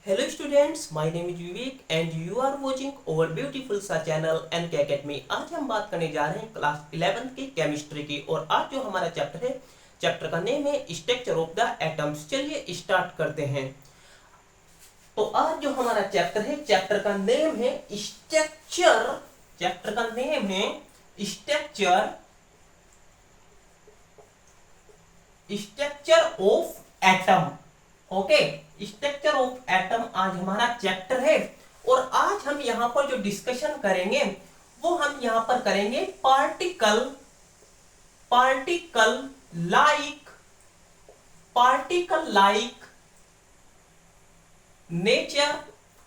Hello students, my name is Vivek and you are watching our beautiful सा channel NK Academy। आज हम बात करने जा रहे हैं क्लास 11 की केमिस्ट्री की और आज जो हमारा चैप्टर है, चैप्टर का नेम है स्ट्रक्चर ऑफ द एटम्स। चलिए स्टार्ट करते हैं। तो आज जो हमारा चैप्टर है, चैप्टर का नेम है स्ट्रक्चर। चैप्टर का नेम है structure structure of atom. Okay, structure of atom आज हमारा चैप्टर है और आज हम यहां पर जो डिस्कशन करेंगे वो हम यहां पर करेंगे particle particle like nature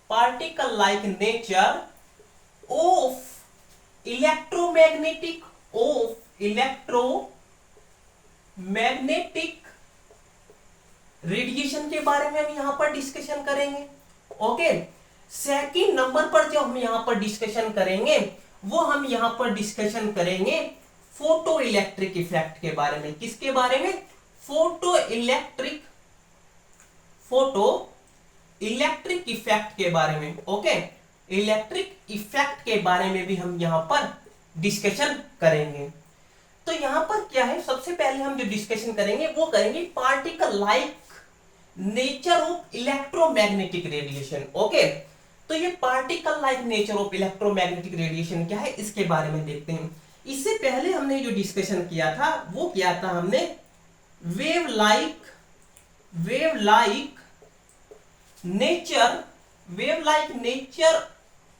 particle like nature of electromagnetic radiation के बारे में हम यहां पर डिस्कशन करेंगे। ओके, सेकंड नंबर पर जो हम यहां पर डिस्कशन करेंगे वो हम यहां पर डिस्कशन करेंगे फोटो इलेक्ट्रिक इफेक्ट के बारे में। किसके बारे में? फोटो इलेक्ट्रिक इफेक्ट के बारे में। ओके, इलेक्ट्रिक इफेक्ट के बारे में भी हम यहां पर डिस्कशन करेंगे। तो यहां पर क्या है, सबसे पहले हम जो डिस्कशन करेंगे वो करेंगे particle like nature of electromagnetic radiation. Okay, तो ये particle like nature of electromagnetic radiation क्या है, इसके बारे में देखते हैं। इससे पहले हमने जो डिस्कशन किया था वो किया था हमने wave like nature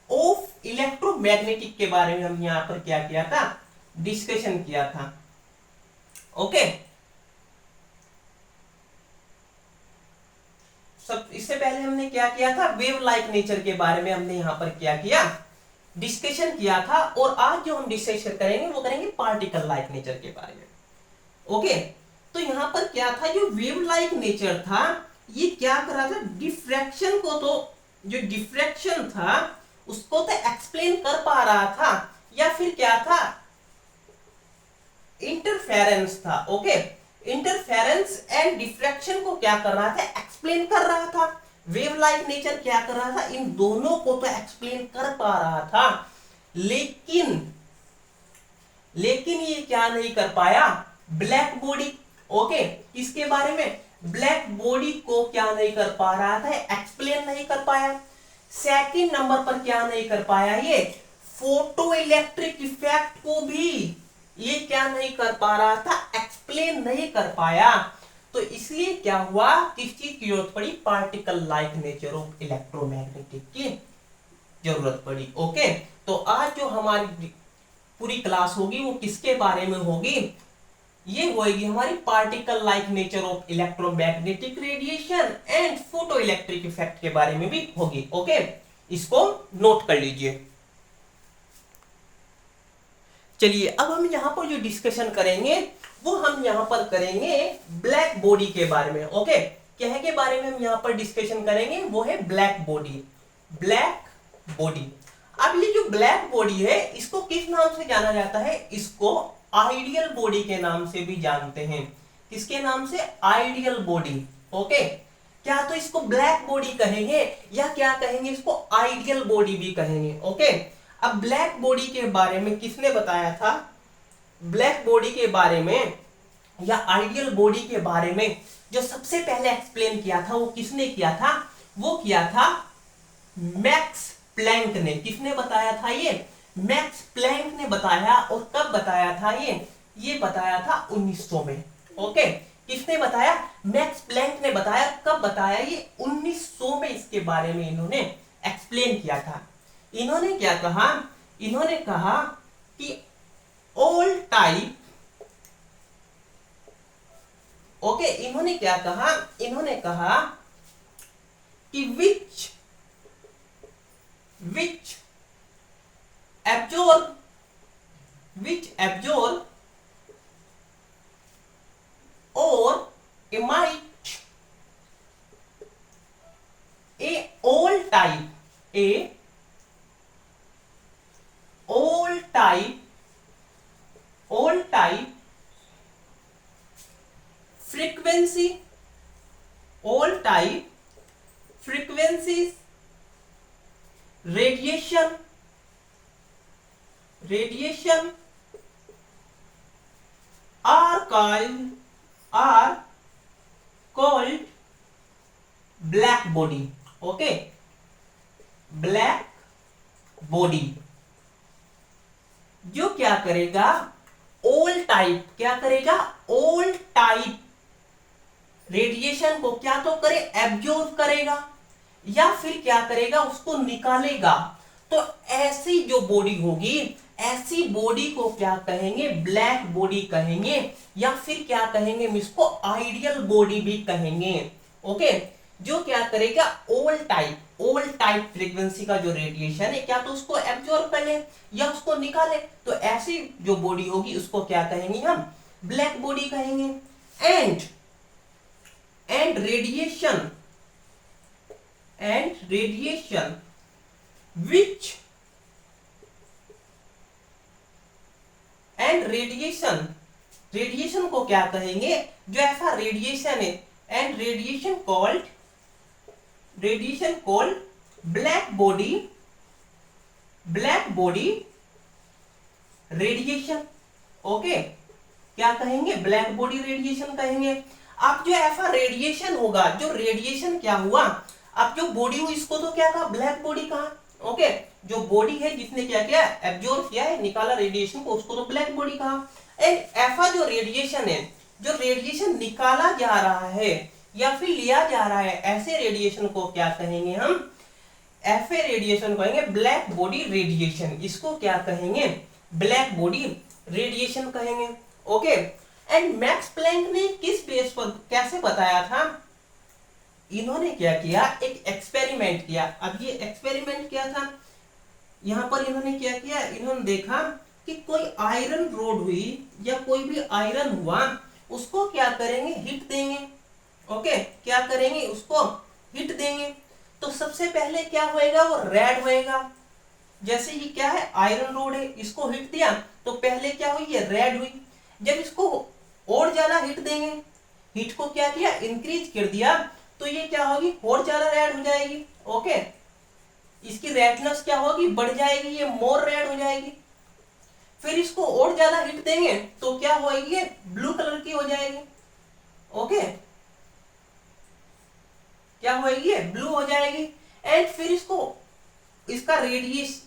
of electromagnetic के बारे में हम यहां पर क्या किया था, डिस्कशन किया था। ओके, सब इससे पहले हमने क्या किया था, वेव लाइक नेचर के बारे में हमने यहां पर क्या किया, डिस्कशन किया था। और आज जो हम डिस्कशन करेंगे वो करेंगे पार्टिकल लाइक नेचर के बारे में। ओके, तो यहां पर क्या था, जो वेव लाइक नेचर था ये क्या कर रहा था, डिफ्रैक्शन को, तो जो डिफ्रैक्शन था उसको तो एक्सप्लेन कर पा रहा था या फिर क्या था, इंटरफेरेंस था। ओके, इंटरफेरेंस एंड डिफ्रैक्शन को क्या कर रहा था, एक्सप्लेन कर रहा था। वेव लाइक नेचर क्या कर रहा था, इन दोनों को तो एक्सप्लेन कर पा रहा था, लेकिन ये क्या नहीं कर पाया, ब्लैक बॉडी। ओके, किसके बारे में, ब्लैक बॉडी को क्या नहीं कर पा रहा था, एक्सप्लेन नहीं कर पाया। सेकंड नंबर पर क्या नहीं कर पाया, ये फोटो इलेक्ट्रिक इफेक्ट को भी ये क्या नहीं कर पा रहा था, एक्सप्लेन नहीं कर पाया। तो इसलिए क्या हुआ, किस चीज की जरूरत पड़ी, particle like nature of electromagnetic की जरूरत पड़ी। ओके, तो आज जो हमारी पूरी क्लास होगी वो किसके बारे में होगी, ये होगी हमारी particle like nature of electromagnetic radiation and photo electric effect के बारे में भी होगी। ओके, इसको नोट कर लीजिए। चलिए अब हम यहां पर जो डिस्कशन करेंगे वो हम यहां पर करेंगे ब्लैक बॉडी के बारे में। ओके, क्या है के बारे में हम यहां पर डिस्कशन करेंगे, वो है ब्लैक बॉडी। अब ये जो ब्लैक बॉडी है इसको किस नाम से जाना जाता है, इसको आइडियल बॉडी के नाम से भी जानते हैं। किसके नाम से, आइडियल बॉडी। ओके, क्या तो इसको ब्लैक बॉडी कहेंगे या क्या कहेंगे, इसको आइडियल बॉडी भी कहेंगे। ओके, अब ब्लैक बॉडी के बारे में किसने बताया था, ब्लैक बॉडी के बारे में या आइडियल बॉडी के बारे में जो सबसे पहले एक्सप्लेन किया था वो किसने किया था, वो किया था मैक्स प्लैंक ने। किसने बताया था, ये मैक्स प्लैंक ने बताया। और कब बताया था, ये बताया था 1900 में। ओके, किसने बताया, मैक्स प्लैंक ने बताया। कब बताया, ये 1900 में इसके बारे में इन्होंने एक्सप्लेन किया था। इन्होंने क्या कहा, इन्होंने कहा कि ऑल टाइप, ओके, इन्होंने क्या कहा, इन्होंने कहा कि विच absorb or emit a all type frequency frequencies, radiation are called black body. Okay, black body जो क्या करेगा, ऑल टाइप, क्या करेगा, ऑल टाइप रेडिएशन को क्या तो करे, एब्जॉर्ब करेगा, या फिर क्या करेगा, उसको निकालेगा। तो ऐसी जो बॉडी होगी, ऐसी बॉडी को क्या कहेंगे, ब्लैक बॉडी कहेंगे, या फिर क्या कहेंगे, इसको आइडियल बॉडी भी कहेंगे। ओके, जो क्या करेगा, ऑल टाइप फ्रीक्वेंसी का जो रेडिएशन है, क्या तो उसको एब्जॉर्ब कर ले या उसको निकाले। तो ऐसी जो बॉडी होगी उसको क्या कहेंगे हम, ब्लैक बॉडी कहेंगे। एंड रेडिएशन which रेडिएशन को क्या कहेंगे, जो ऐसा रेडिएशन है, and radiation called black body radiation. Okay, क्या कहेंगे, ब्लैक बॉडी रेडिएशन कहेंगे। अब जो ऐसा रेडिएशन होगा, जो रेडिएशन क्या हुआ, अब जो बॉडी हुई इसको तो क्या कहा, ब्लैक बॉडी कहा। ओके, जो बॉडी है जिसने क्या किया, एब्जॉर्ब किया है, निकाला रेडिएशन को, उसको तो ब्लैक बॉडी कहा। एंड ऐसा जो रेडिएशन है, जो रेडिएशन निकाला जा रहा है या फिर लिया जा रहा है, ऐसे रेडिएशन को क्या कहेंगे हम, ऐसे रेडिएशन को कहेंगे ब्लैक बॉडी रेडिएशन। इसको क्या कहेंगे, ब्लैक बॉडी रेडिएशन कहेंगे। ओके, एंड मैक्स प्लैंक ने किस बेस पर कैसे बताया था, इन्होंने क्या किया, एक एक्सपेरिमेंट किया। अब ये एक्सपेरिमेंट क्या था, यहां पर इन्होंने क्या किया, इन्होंने देखा कि कोई आयरन रोड हुई या कोई भी आयरन हुआ, उसको क्या करेंगे, हिट देंगे। ओके, क्या करेंगे, उसको हिट देंगे। तो सबसे पहले क्या होएगा, वो रेड होएगा। जैसे ये क्या है, आयरन रोड है, इसको हिट दिया तो पहले क्या हुई, ये रेड हुई। जब इसको और ज्यादा हिट देंगे, हिट को क्या किया, इंक्रीज कर दिया, तो ये क्या होगी, और ज्यादा रेड हो जाएगी। ओके, इसकी रेडनेस क्या होगी, बढ़ जाएगी, ये मोर रेड हो जाएगी। फिर इसको और ज्यादा हिट देंगे तो क्या होगी, ये ब्लू कलर की हो जाएगी। ओके, क्या होगी, ये ब्लू हो जाएगी। एंड फिर इसका रेडियस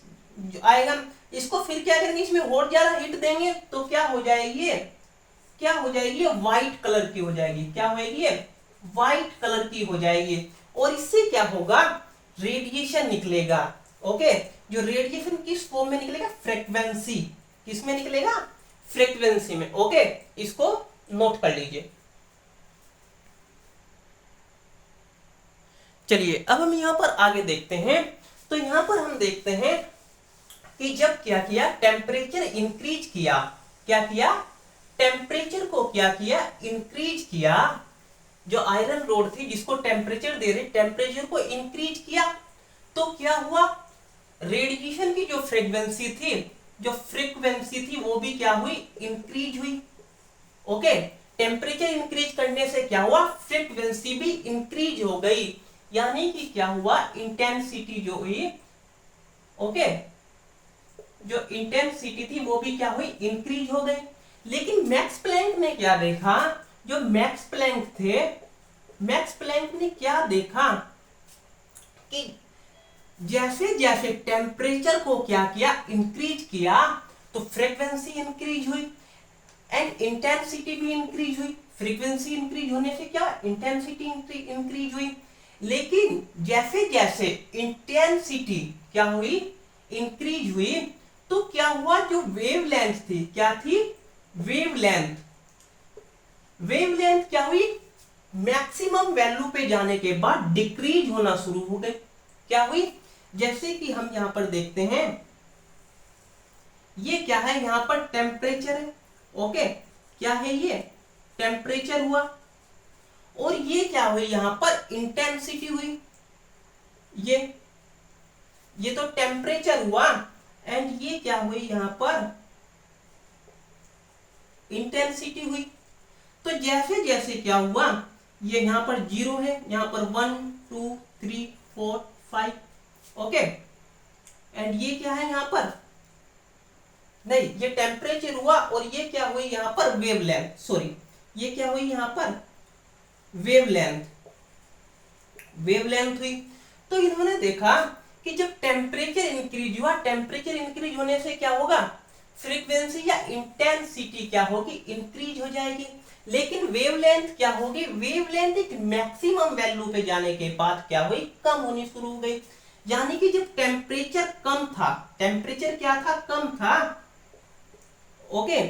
आएगा, इसको फिर क्या करेंगे, इसमें और ज्यादा हिट देंगे तो क्या हो जाएगी, क्या हो जाएगी, व्हाइट कलर की हो जाएगी। क्या होगी, व्हाइट कलर की हो जाएगी। और इससे क्या होगा, रेडिएशन निकलेगा। ओके, जो रेडिएशन किस फॉर्म में निकलेगा, फ्रीक्वेंसी, किस में निकलेगा, फ्रीक्वेंसी में। ओके, इसको नोट कर लीजिए। चलिए अब हम यहां पर आगे देखते हैं। तो यहां पर हम देखते हैं कि जब क्या किया, टेम्परेचर इंक्रीज किया, क्या किया, टेम्परेचर को क्या किया, इंक्रीज किया। जो आयरन रोड थी जिसको टेम्परेचर दे रहे, टेम्परेचर को इंक्रीज किया तो क्या हुआ, रेडिएशन की जो फ्रीक्वेंसी थी वो भी क्या हुई, इंक्रीज हुई। ओके, टेम्परेचर इंक्रीज करने से क्या हुआ, फ्रीक्वेंसी भी इंक्रीज हो गई, यानी कि क्या हुआ, इंटेंसिटी जो हुई, ओके, जो इंटेंसिटी थी वो भी क्या हुई, इंक्रीज हो गई। लेकिन मैक्स प्लैंक ने क्या देखा, जो मैक्स प्लैंक थे, मैक्स प्लैंक ने क्या देखा कि जैसे जैसे टेम्परेचर को क्या किया, इंक्रीज किया, तो फ्रीक्वेंसी इंक्रीज हुई एंड इंटेंसिटी भी इंक्रीज हुई। फ्रीक्वेंसी इंक्रीज होने से क्या, इंटेंसिटी इंक्रीज हुई। लेकिन जैसे जैसे इंटेंसिटी क्या हुई, इंक्रीज हुई, तो क्या हुआ, जो वेवलेंथ थी, क्या थी, वेवलेंथ क्या हुई, मैक्सिमम वैल्यू पे जाने के बाद डिक्रीज होना शुरू हो गई। क्या हुई, जैसे कि हम यहां पर देखते हैं, ये क्या है, यहां पर टेम्परेचर है। ओके, क्या है, ये टेम्परेचर हुआ, और ये क्या हुई, यहां पर इंटेंसिटी हुई। ये तो टेम्परेचर हुआ एंड ये क्या हुई, यहां पर इंटेंसिटी हुई। तो जैसे जैसे क्या हुआ, ये यहाँ पर 0 है, यहाँ पर 1 2 3 4 5, ओके। एंड ये क्या है यहाँ पर, नहीं ये टेम्परेचर हुआ, और ये क्या हुई यहाँ पर वेवलेंथ, सॉरी ये क्या हुई यहाँ पर वेवलेंथ, वेवलेंथ हुई। तो इन्होंने देखा कि जब टेम्परेचर इंक्रीज हुआ, टेम्परेचर इंक्रीज होने से क्या होगा, फ्रीक्वेंसी या इंटेंसिटी क्या होगी, इंक्रीज हो जाएगी। लेकिन वेवलेंथ क्या होगी, वेवलेंथ एक मैक्सिमम वैल्यू पे जाने के बाद क्या हुई, कम होनी शुरू हो गई। यानी कि जब टेम्परेचर कम था, टेम्परेचर क्या था, कम था, ओके,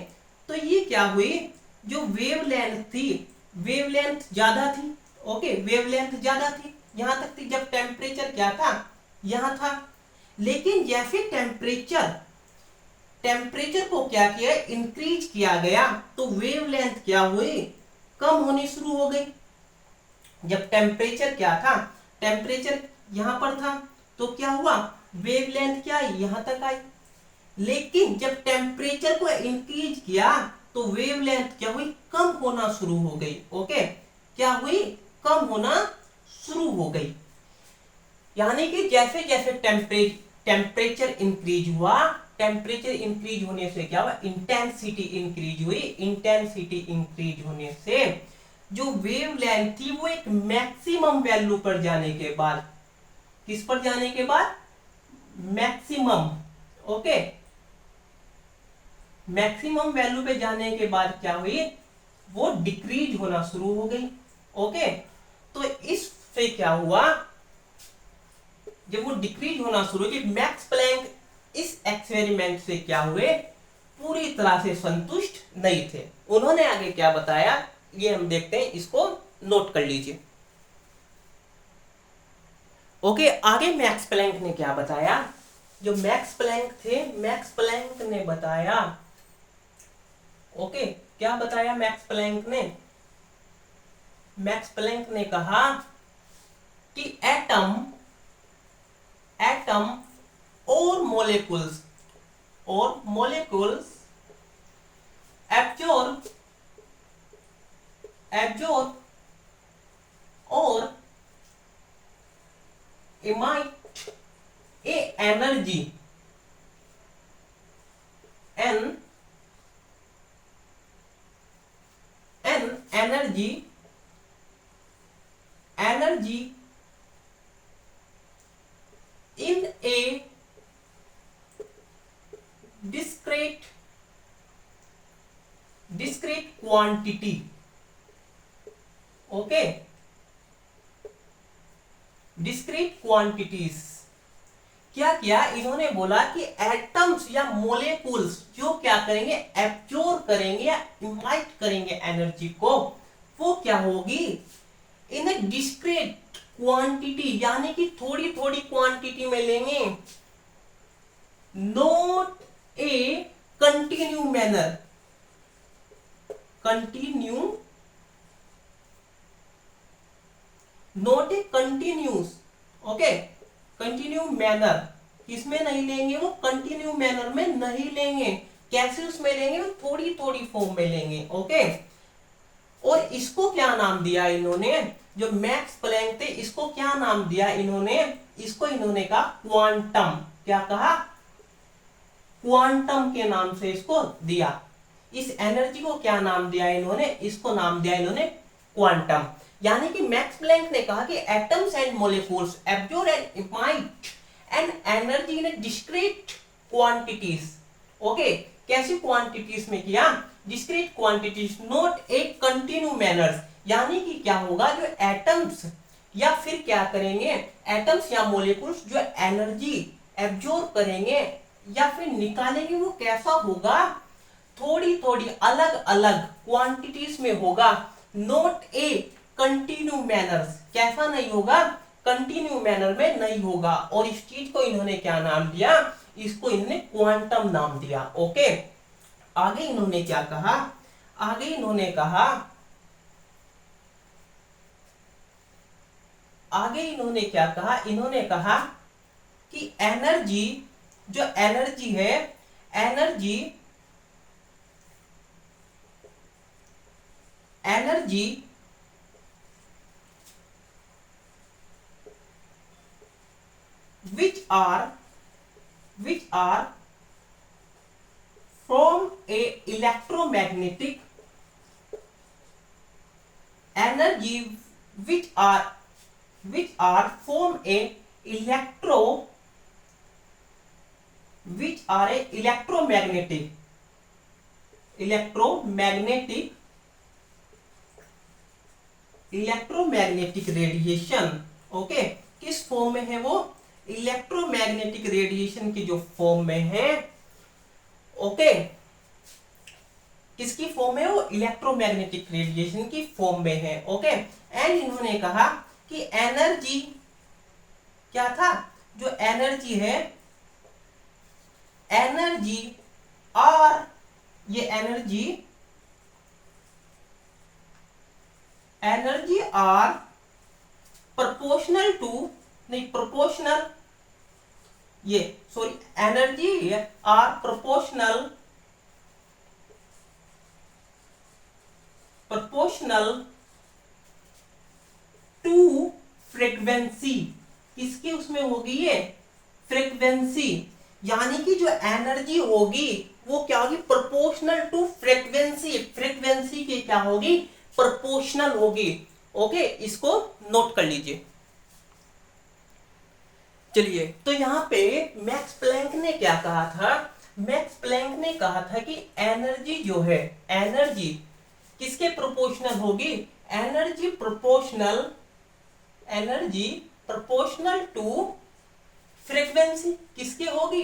तो ये क्या हुई, जो वेवलेंथ थी, वेवलेंथ ज्यादा थी, ओके, वेवलेंथ ज्यादा थी, यहां तक थी जब टेम्परेचर क्या था, यहां था। लेकिन जैसे टेम्परेचर टेम्परेचर को क्या किया, इंक्रीज किया गया, तो वेवलेंथ क्या हुई, कम होनी शुरू हो गई। जब टेम्परेचर क्या था, टेम्परेचर यहां पर था, तो क्या हुआ, वेवलेंथ क्या आई, यहां तक आई। लेकिन जब टेम्परेचर को इंक्रीज किया, तो वेवलेंथ क्या हुई, कम होना शुरू हो गई, ओके, क्या हुई, कम होना शुरू हो गई। यानी कि जैसे जैसे टेम्परेचर इंक्रीज हुआ, टेम्परेचर इंक्रीज होने से क्या हुआ, इंटेंसिटी इंक्रीज हुई, इंटेंसिटी इंक्रीज होने से जो वेवलेंथ थी वो एक मैक्सिमम वैल्यू पर जाने के बाद, किस पर जाने के बाद, मैक्सिमम, ओके, मैक्सिमम वैल्यू पे जाने के बाद क्या हुई, वो डिक्रीज होना शुरू हो गई, ओके। तो इससे क्या हुआ, जब वो डिक्रीज होना शुरू हुई, मैक्स प्लैंक इस एक्सपेरिमेंट से क्या हुए, पूरी तरह से संतुष्ट नहीं थे। उन्होंने आगे क्या बताया, ये हम देखते हैं, इसको नोट कर लीजिए। ओके, आगे मैक्स प्लैंक ने क्या बताया, जो मैक्स प्लैंक थे, मैक्स प्लैंक ने बताया, ओके, क्या बताया मैक्स प्लैंक ने, मैक्स प्लैंक ने कहा कि एटम एटम और मोलेकुल्स एब्जॉर्ब और emit a energy energy in a discrete quantity, okay, discrete quantities. क्या किया इन्होंने, बोला कि एटम्स या मोलेकुल्स जो क्या करेंगे, एब्जॉर्ब करेंगे या इमाइट करेंगे एनर्जी को, वो क्या होगी, इन ए डिस्क्रीट क्वांटिटी, यानी कि थोड़ी थोड़ी क्वांटिटी में लेंगे, not a continue manner, not a continuous, okay, continue manner, किसमें नहीं लेंगे, वो कंटिन्यू मैनर में नहीं लेंगे, कैसे उसमें लेंगे, वो थोड़ी थोड़ी फॉर्म में लेंगे, ओके। और इसको क्या नाम दिया इन्होंने, जो मैक्स प्लैंक थे, इसको क्या नाम दिया इन्होंने, इसको इन्होंने कहा क्वांटम, क्या कहा, क्वांटम के नाम से इसको दिया। इस एनर्जी को क्या नाम दिया इन्होंने, इसको नाम दिया इन्होंने क्वांटम। यानी कि मैक्स प्लैंक ने कहा कि atoms and molecules absorb and emit an energy in discrete quantities, okay, कैसी क्वांटिटीज में किया, discrete quantities, not a continue manner, यानी कि क्या होगा, जो एटम्स या फिर क्या करेंगे, एटम्स या मॉलिक्यूल्स जो एनर्जी एब्जॉर्ब करेंगे या फिर निकालेंगे, वो कैसा होगा, थोड़ी थोड़ी अलग अलग क्वांटिटीज में होगा, नॉट ए कंटिन्यू मैनर्स, कैसा नहीं होगा, कंटिन्यू मैनर में नहीं होगा। और इस चीज को इन्होंने क्या नाम दिया, इसको इन्होंने क्वांटम नाम दिया, ओके। आगे इन्होंने क्या कहा, आगे इन्होंने कहा, आगे इन्होंने क्या कहा, इन्होंने कहा कि एनर्जी, जो एनर्जी है, energy which are from a electromagnetic energy, which are from a electromagnetic radiation. Okay, किस फॉर्म में है वो? इलेक्ट्रोमैग्नेटिक रेडिएशन की जो फॉर्म में है। ओके, किसकी फॉर्म में? वो इलेक्ट्रोमैग्नेटिक रेडिएशन की फॉर्म में है। ओके, एंड इन्होंने कहा कि एनर्जी क्या था? जो एनर्जी है, एनर्जी और ये एनर्जी आर प्रोपोर्शनल टू, नहीं प्रोपोर्शनल, ये sorry, energy are proportional to frequency. किसकी उसमें होगी? ये फ्रीक्वेंसी, यानी कि जो एनर्जी होगी वो क्या होगी? Proportional to frequency. फ्रीक्वेंसी की क्या होगी? प्रोपोर्शनल होगी। ओके, इसको नोट कर लीजिए। चलिए, तो यहां पे मैक्स प्लैंक ने क्या कहा था? मैक्स प्लैंक ने कहा था कि एनर्जी जो है, एनर्जी किसके प्रोपोर्शनल होगी? Energy proportional to frequency. किसके होगी?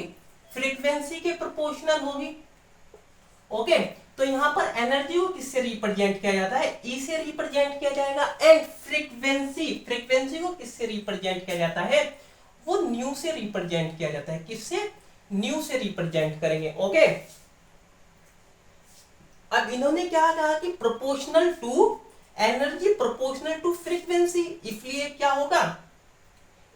फ्रीक्वेंसी के प्रोपोर्शनल होगी। ओके, तो यहां पर एनर्जी को किससे रिप्रेजेंट किया जाता है? ई से रिप्रेजेंट किया जाएगा। एंड फ्रीक्वेंसी को किससे रिप्रेजेंट किया जाता है? वो न्यू से रिप्रेजेंट किया जाता है। किससे? न्यू से रिप्रेजेंट करेंगे। ओके, अब इन्होंने क्या कहा कि proportional to energy proportional to frequency, इसलिए क्या होगा?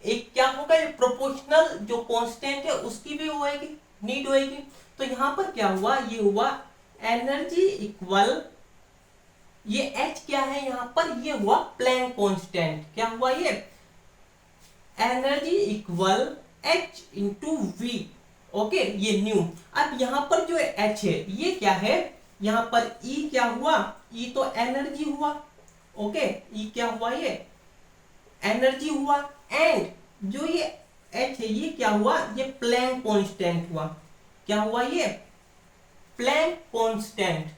एक क्या होगा? ये प्रोपोर्शनल जो कांस्टेंट है उसकी भी होएगी, नीड होएगी। तो यहां पर क्या हुआ? ये हुआ एनर्जी इक्वल, ये एच क्या है यहां पर? ये हुआ प्लैंक कांस्टेंट। क्या हुआ? ये energy equal H into V. Okay, ये न्यू। अब यहां पर जो एच है ये क्या है? यहां पर ई क्या हुआ? ई तो एनर्जी हुआ। ओके, ई क्या हुआ? ये एनर्जी हुआ। एंड जो ये एच है ये क्या हुआ? ये प्लैंक कांस्टेंट हुआ। क्या हुआ? ये Planck constant.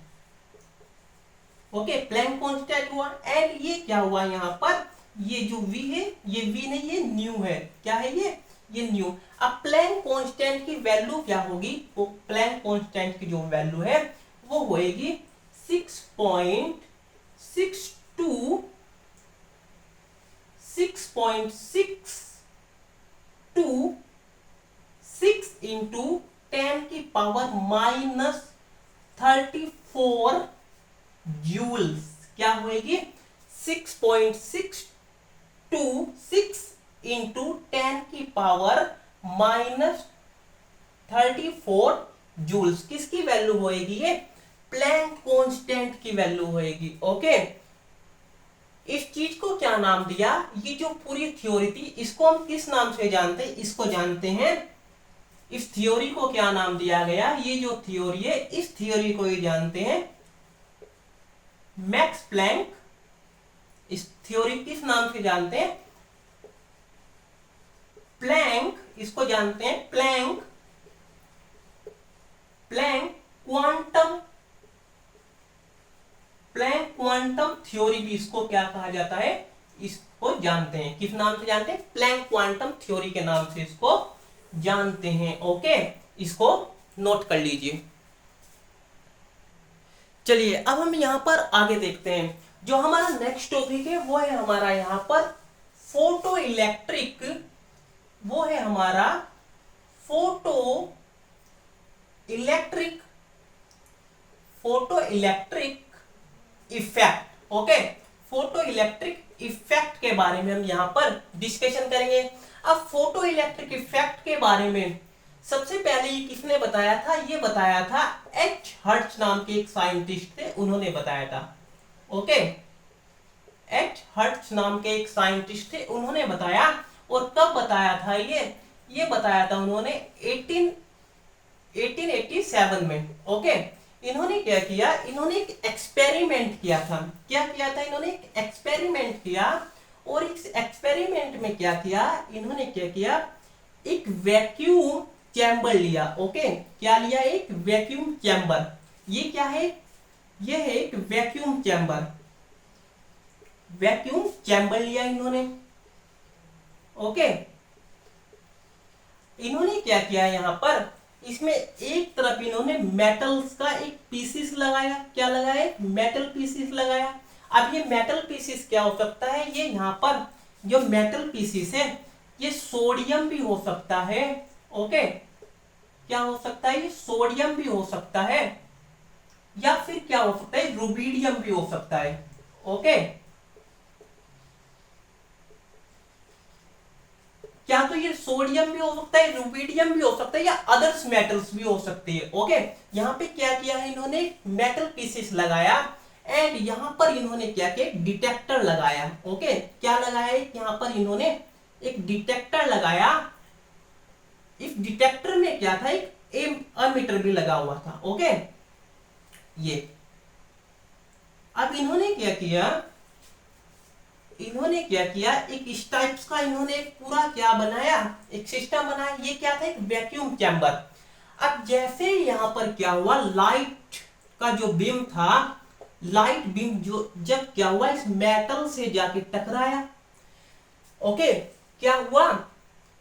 Okay, Planck constant हुआ। एंड ये क्या हुआ? यहां पर ये जो v है, ये v नहीं, ये न्यू है। क्या है ये न्यू। अब प्लैंक कांस्टेंट की वैल्यू क्या होगी? वो प्लैंक कांस्टेंट की जो वैल्यू है वो होएगी 6.6 इंटू 10 की पावर -34 जूल्स। क्या होएगी? 6.626 इंटू 10 की पावर -34 जूल्स। किसकी वैल्यू होएगी? ये प्लैंक कांस्टेंट की वैल्यू होएगी। ओके, इस चीज को क्या नाम दिया? ये जो पूरी थ्योरी थी इसको हम किस नाम से जानते हैं? इसको जानते हैं, इस थ्योरी को क्या नाम दिया गया? ये जो थ्योरी है इस थ्योरी को ही जानते हैं मैक्स प्लैंक। इस थ्योरी किस नाम से जानते हैं? प्लैंक। इसको जानते हैं प्लैंक क्वांटम थ्योरी भी इसको क्या कहा जाता है? इसको जानते हैं किस नाम से जानते हैं? प्लैंक क्वांटम थ्योरी के नाम से इसको जानते हैं। ओके, इसको नोट कर लीजिए। चलिए, अब हम यहां पर आगे देखते हैं। जो हमारा नेक्स्ट टॉपिक है वो है हमारा यहां पर फोटो इलेक्ट्रिक। वो है हमारा photo electric effect. Okay, photo electric effect के बारे में हम यहां पर डिस्कशन करेंगे। अब फोटो इलेक्ट्रिक इफेक्ट के बारे में सबसे पहले ये किसने बताया था? ये बताया था एच हर्ट्ज नाम के एक साइंटिस्ट थे, उन्होंने बताया था। ओके, एच हर्ट्ज नाम के एक साइंटिस्ट थे, उन्होंने बताया। और कब बताया था ये? ये बताया था उन्होंने 1887 में। ओके, इन्होंने क्या किया, इन्होंने एक एक्सपेरिमेंट किया था। क्या किया था इन्होंने, एक एक्सपेरिमेंट किया। और इस एक्सपेरिमेंट में क्या किया इन्होंने, क्या किया, एक वैक्यूम चैम्बर लिया। ओके, क्या लिया, एक वैक्यूम चैम्बर। ये क्या है, ये है एक वैक्यूम चैम्बर। वैक्यूम चैम्बर लिया इन्होंने। ओके, इन्होंने क्या किया यहां पर, इसमें एक तरफ इन्होंने मेटल्स का एक पीसीस लगाया। क्या लगाया, मेटल पीसीस लगाया। अब ये मेटल पीसीस क्या हो सकता है, ये यहां पर जो मेटल पीसीस है ये सोडियम भी हो सकता है। ओके, क्या हो सकता है, ये सोडियम भी हो सकता है, या फिर क्या हो सकता है, रुबिडियम भी हो सकता है। ओके, क्या तो ये सोडियम भी हो सकता है, रुबिडियम भी हो सकता है, या अदर्स मेटल्स भी हो सकते हैं। ओके, यहां पे क्या किया है इन्होंने, मेटल पीसेस लगाया। एंड यहां पर इन्होंने क्या किया, डिटेक्टर लगाया। ओके, क्या लगाया, यहां पर इन्होंने एक डिटेक्टर लगाया। इस डिटेक्टर में क्या था, एक अमीटर भी लगा हुआ था। ओके, ये अब इन्होंने क्या किया, इन्होंने क्या किया, एक इस टाइप्स का इन्होंने पूरा क्या बनाया, एक सिस्टम बनाया। ये क्या था, एक वैक्यूम चैम्बर। अब जैसे यहां पर क्या हुआ, लाइट का जो बीम था, लाइट बीम जो जब क्या हुआ, इस मेटल से जाके टकराया। ओके, क्या हुआ,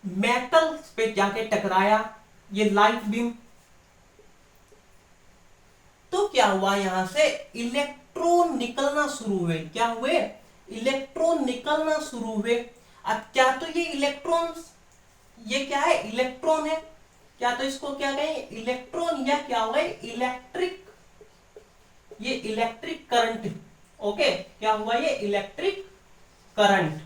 मेटल पे जाके टकराया ये लाइट बीम। तो क्या हुआ, यहां से इलेक्ट्रॉन निकलना शुरू हुए। क्या हुए, इलेक्ट्रॉन निकलना शुरू हुए। अब क्या तो ये इलेक्ट्रॉन, ये क्या है, इलेक्ट्रॉन है। क्या तो इसको क्या कहें, इलेक्ट्रॉन, या क्या होगा, इलेक्ट्रिक, ये इलेक्ट्रिक करंट। ओके, क्या हुआ, ये इलेक्ट्रिक करंट।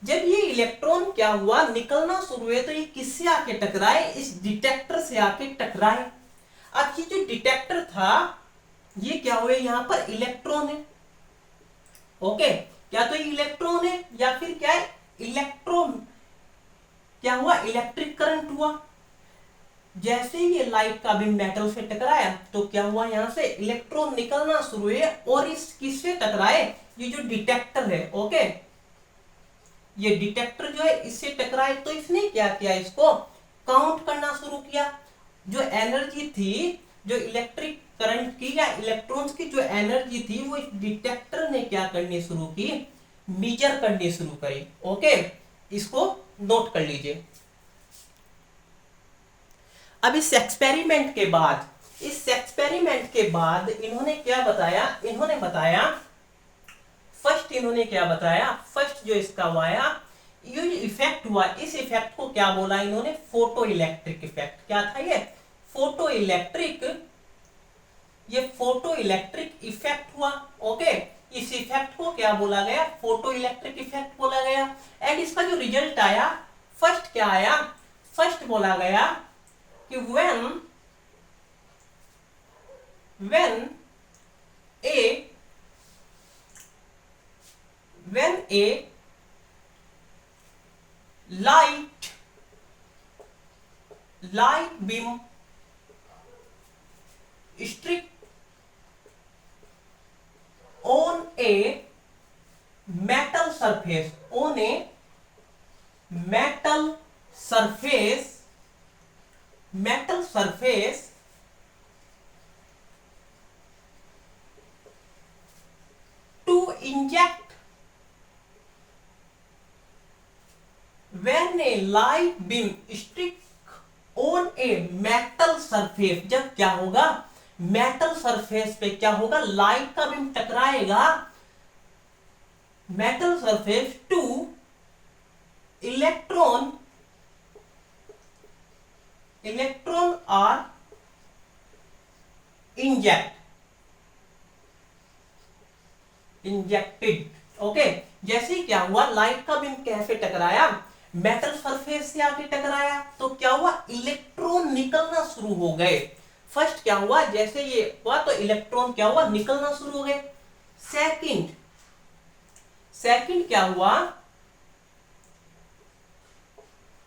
जब ये इलेक्ट्रॉन क्या हुआ, निकलना शुरू हुए, तो ये किससे आके टकराए, इस डिटेक्टर से आके टकराए। अब ये जो डिटेक्टर था, ये क्या हुए, यहां पर इलेक्ट्रॉन है। ओके, क्या तो ये इलेक्ट्रॉन है, या फिर क्या है, इलेक्ट्रॉन, क्या हुआ, इलेक्ट्रिक करंट हुआ। जैसे ये लाइट का बीम मेटल से टकराया, तो क्या हुआ, यहां से इलेक्ट्रॉन निकलना शुरू हुए, और इस किससे टकराए, ये जो डिटेक्टर है। ओके, ये डिटेक्टर जो है इससे टकराए, तो इसने क्या किया, इसको काउंट करना शुरू किया। जो एनर्जी थी, जो इलेक्ट्रिक करंट की या इलेक्ट्रॉन्स की जो एनर्जी थी, वो इस डिटेक्टर ने क्या करनी शुरू की, मेजर करनी शुरू करी। ओके, इसको नोट कर लीजिए। अब इस एक्सपेरिमेंट के बाद, इस एक्सपेरिमेंट के बाद इन्होंने क्या बताया, इन्होंने बताया, फर्स्ट इन्होंने क्या बताया, फर्स्ट जो इसका आया, ये जो इफेक्ट हुआ, इस इफेक्ट को क्या बोला इन्होंने, फोटो इलेक्ट्रिक इफेक्ट। क्या था ये, फोटो इलेक्ट्रिक, ये फोटो इलेक्ट्रिक इफेक्ट हुआ। ओके, इस इफेक्ट को क्या बोला गया, फोटो इलेक्ट्रिक इफेक्ट बोला गया। एंड इसका जो रिजल्ट आया, फर्स्ट क्या आया, फर्स्ट बोला गया कि when a light beam strike on a metal surface, on a metal surface to inject, when a light beam strike on a metal surface, जब क्या होगा, मेटल सरफेस पे क्या होगा, लाइट का बीम टकराएगा metal surface to electron are injected. Okay, जैसे ही क्या हुआ, लाइट का बीम कैसे टकराया, मेटल सरफेस से आके टकराया, तो क्या हुआ, इलेक्ट्रॉन निकलना शुरू हो गए। फर्स्ट क्या हुआ, जैसे ये हुआ तो इलेक्ट्रॉन क्या हुआ, निकलना शुरू हो गए। सेकंड क्या हुआ,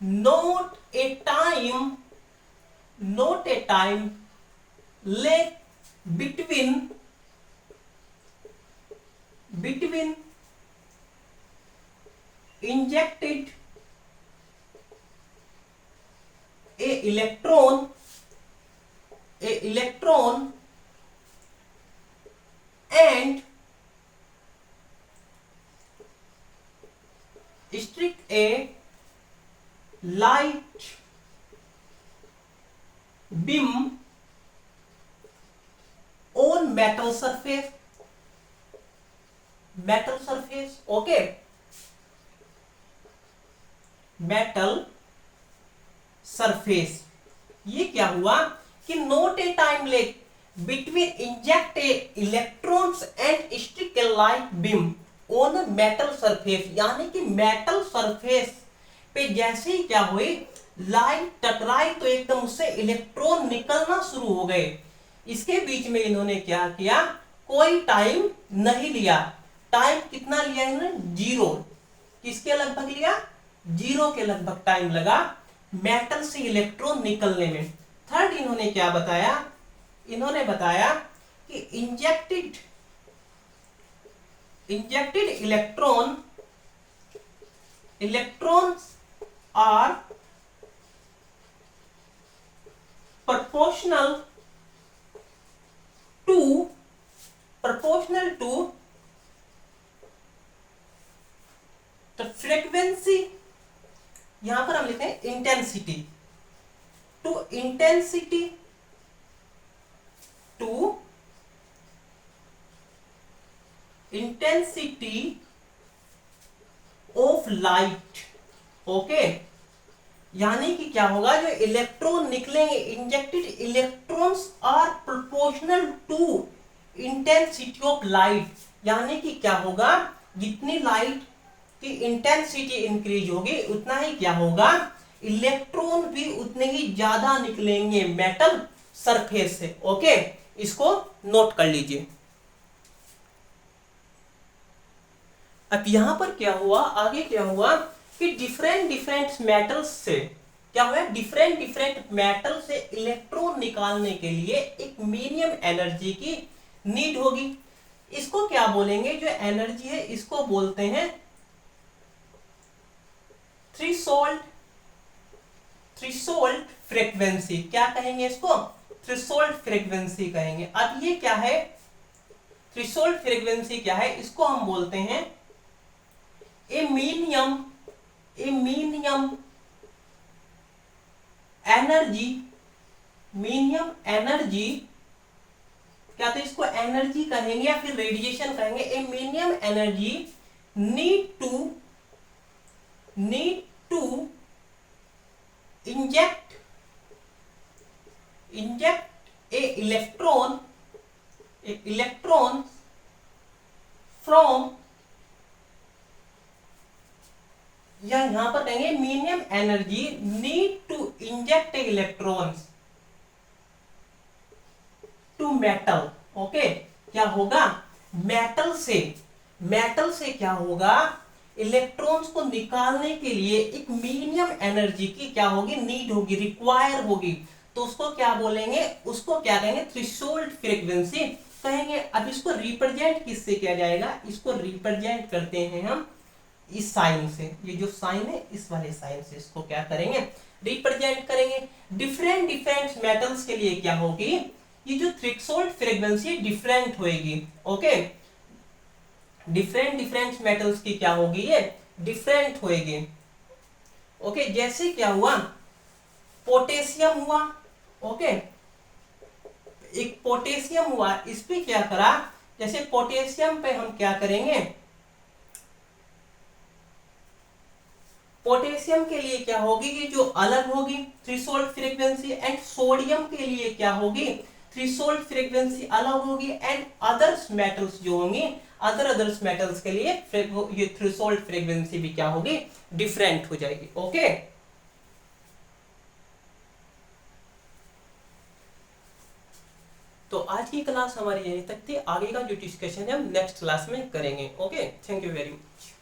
note a time lag between injected a electron and strike a light beam on metal surface. Okay, metal surface. ये क्या हुआ कि note a time lag between inject electrons and strike a light beam on metal surface, यानी कि metal surface पे जैसे ही क्या हुई, लाइट टकराई तो एकदम उससे इलेक्ट्रॉन निकलना शुरू हो गए। इसके बीच में इन्होंने क्या किया, कोई टाइम नहीं लिया। टाइम कितना लिया इन्होंने, 0। किसके लगभग लिया, 0 के लगभग टाइम लगा मेटल से इलेक्ट्रॉन निकलने में। थर्ड इन्होंने क्या बताया, इन्होंने बताया कि injected electrons are proportional to the frequency, यहां पर हम लिखते हैं intensity, to intensity of light. Okay, यानी कि क्या होगा, जो इलेक्ट्रॉन निकलेंगे, injected electrons are proportional to intensity of light, यानी कि क्या होगा, जितनी लाइट की इंटेंसिटी इंक्रीज होगी उतना ही क्या होगा, इलेक्ट्रॉन भी उतने ही ज्यादा निकलेंगे मेटल सरफेस से। ओके, इसको नोट कर लीजिए। अब यहां पर क्या हुआ, आगे क्या हुआ कि डिफरेंट मेटल्स से क्या हुआ, डिफरेंट मेटल से इलेक्ट्रॉन निकालने के लिए एक मिनिमम एनर्जी की नीड होगी। इसको क्या बोलेंगे, जो एनर्जी है इसको बोलते हैं थ्रेशोल्ड फ्रीक्वेंसी। क्या कहेंगे इसको, थ्रेशोल्ड फ्रीक्वेंसी कहेंगे। अब ये क्या है, थ्रेशोल्ड फ्रीक्वेंसी क्या है, इसको हम बोलते हैं ए मिनिमम एनर्जी, क्या तो इसको एनर्जी कहेंगे या फिर रेडिएशन कहेंगे। A minimum energy need to inject a electron from, या यहां पर कहेंगे minimum energy need to inject electrons to metal. Okay, क्या होगा, मेटल से क्या होगा, इलेक्ट्रॉन्स को निकालने के लिए एक मिनिमम एनर्जी की क्या होगी, नीड होगी, रिक्वायर होगी। तो उसको क्या बोलेंगे, उसको क्या कहेंगे, थ्रेशोल्ड फ्रीक्वेंसी कहेंगे। अब इसको रिप्रेजेंट किससे किया जाएगा, इसको रिप्रेजेंट करते हैं हम इस साइन से। ये जो साइन है इस वाले साइन से इसको क्या करेंगे, रिप्रेजेंट करेंगे। डिफरेंट मेटल्स के लिए क्या होगी, ये जो थ्रेशोल्ड फ्रीक्वेंसी डिफरेंट होगी। ओके, डिफरेंट मेटल्स की क्या होगी, ये डिफरेंट होगी। ओके, जैसे क्या हुआ, पोटेशियम हुआ। ओके, एक पोटेशियम हुआ, इस पे क्या करा, जैसे पोटेशियम पे हम क्या करेंगे, पोटेशियम के लिए क्या होगी, ये जो अलग होगी थ्रेशोल्ड फ्रीक्वेंसी, एंड सोडियम के लिए क्या होगी, थ्रेशोल्ड फ्रीक्वेंसी अलग होगी, एंड अदर्स मेटल्स जो होंगे, अदर्स मेटल्स के लिए ये थ्रेशोल्ड फ्रीक्वेंसी भी क्या होगी, डिफरेंट हो जाएगी। ओके, तो आज की क्लास हमारी यहीं तक थी। आगे का जो डिस्कशन है हम नेक्स्ट क्लास में करेंगे। Okay, thank you very much.